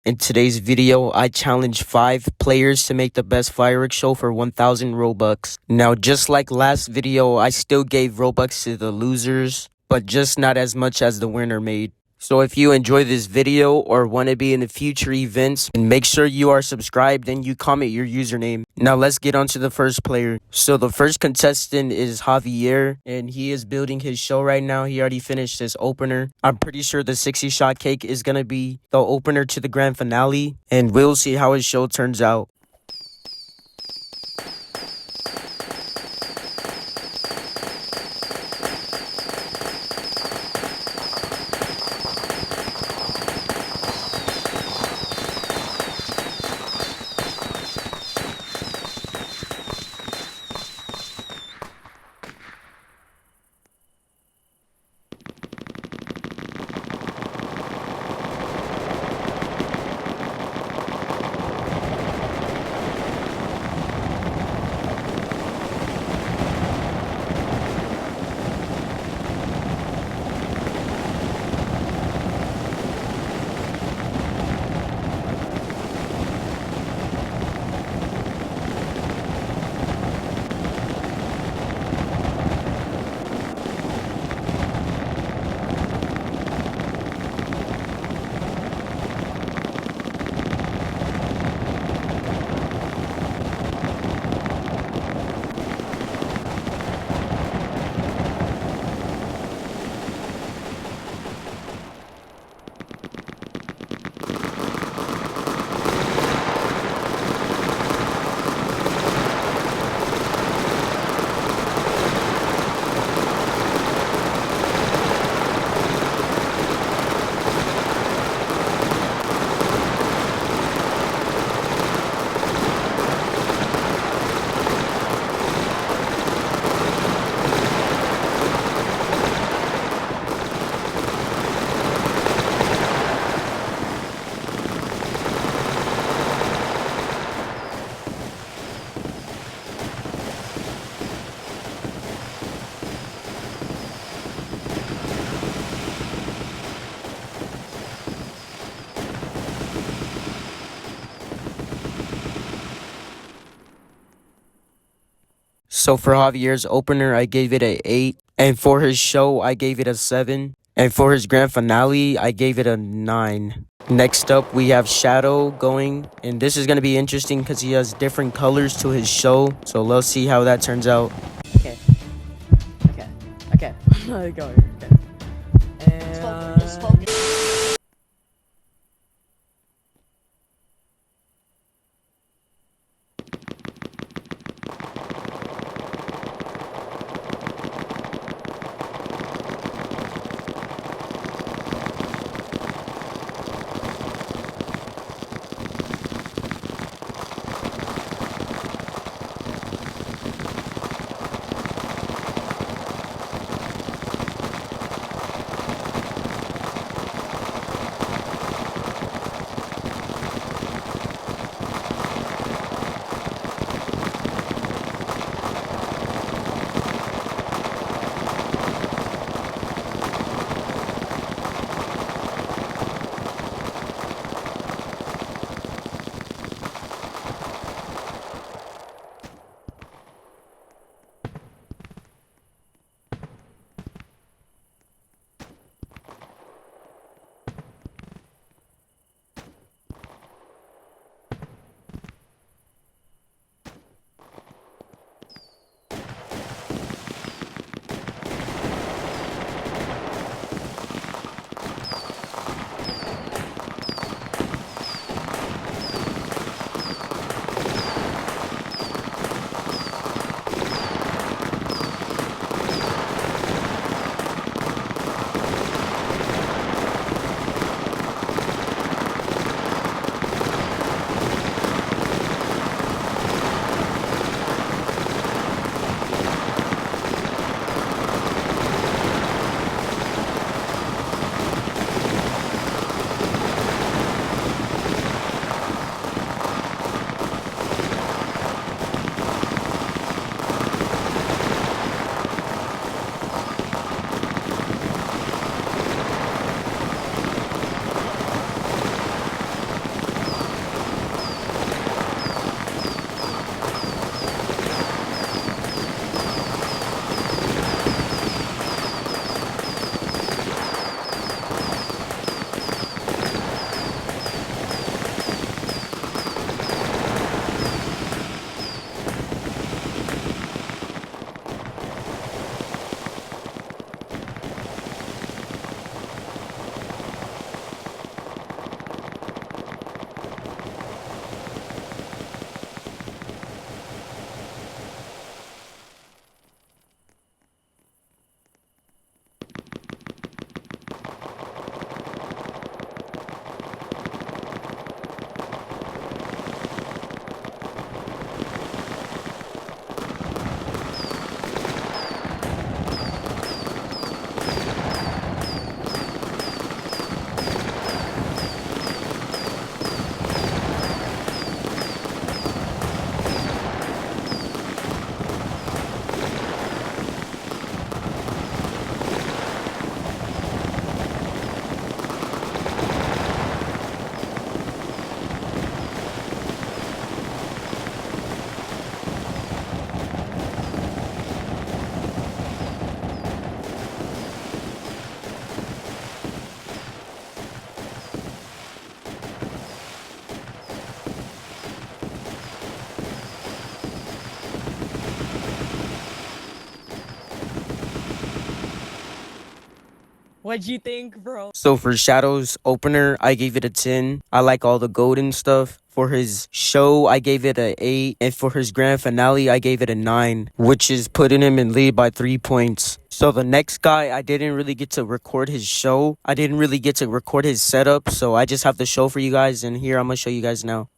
In today's video, I challenge 5 players to make the best fireworks show for 1000 Robux. Now, just like last video, I still gave Robux to the losers, but just not as much as the winner made. So if you enjoy this video or want to be in the future events, and make sure you are subscribed and you comment your username. Now let's get on to the first player. So the first contestant is Javier, and he is building his show right now. He already finished his opener. I'm pretty sure the 60 shot cake is gonna be the opener to the grand finale, and we'll see how his show turns out. So for Javier's opener, I gave it a 8. And for his show, I gave it a 7. And for his grand finale, I gave it a 9. Next up, we have Shadow going. And this is going to be interesting because he has different colors to his show. So let's see how that turns out. Okay. Go. Okay. And... What'd you think, bro? So for Shadow's opener, I gave it a 10. I like all the golden stuff. For his show, I gave it a 8. And for his grand finale, I gave it a 9, which is putting him in lead by 3 points. So the next guy, I didn't really get to record his show. I didn't really get to record his setup. So I just have the show for you guys. And here, I'm going to show you guys now.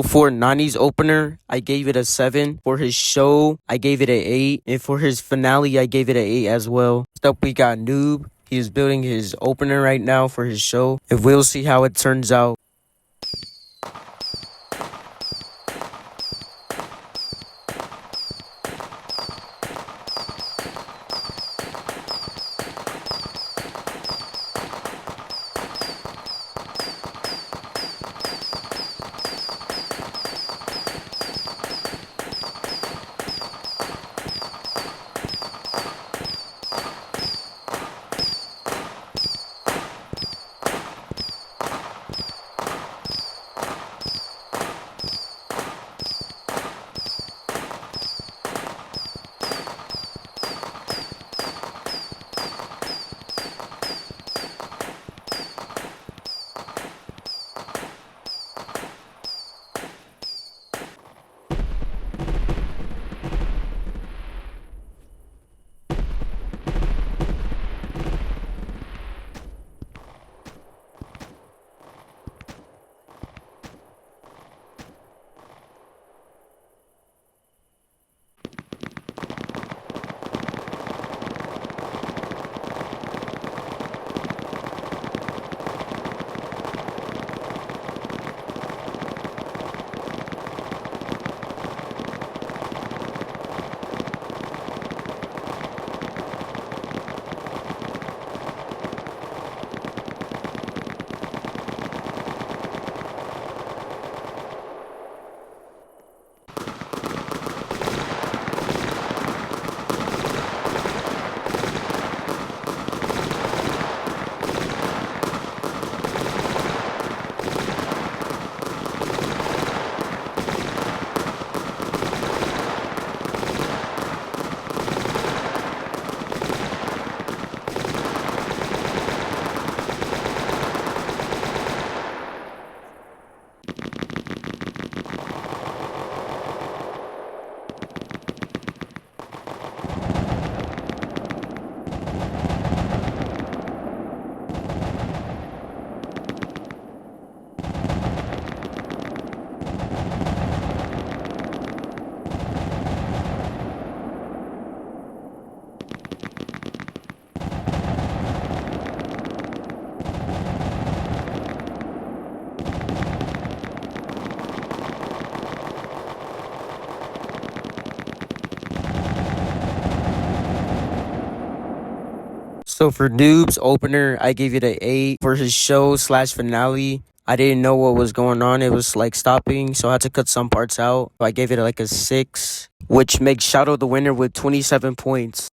For Nani's opener, I gave it a 7. For his show, I gave it an 8. And for his finale, I gave it an 8 as well. Next up, we got Noob. He is building his opener right now for his show. And we'll see how it turns out. So for Noob's opener, I gave it an 8. For his show slash finale, I didn't know what was going on. It was like stopping, so I had to cut some parts out. I gave it like a 6, which makes Shadow the winner with 27 points.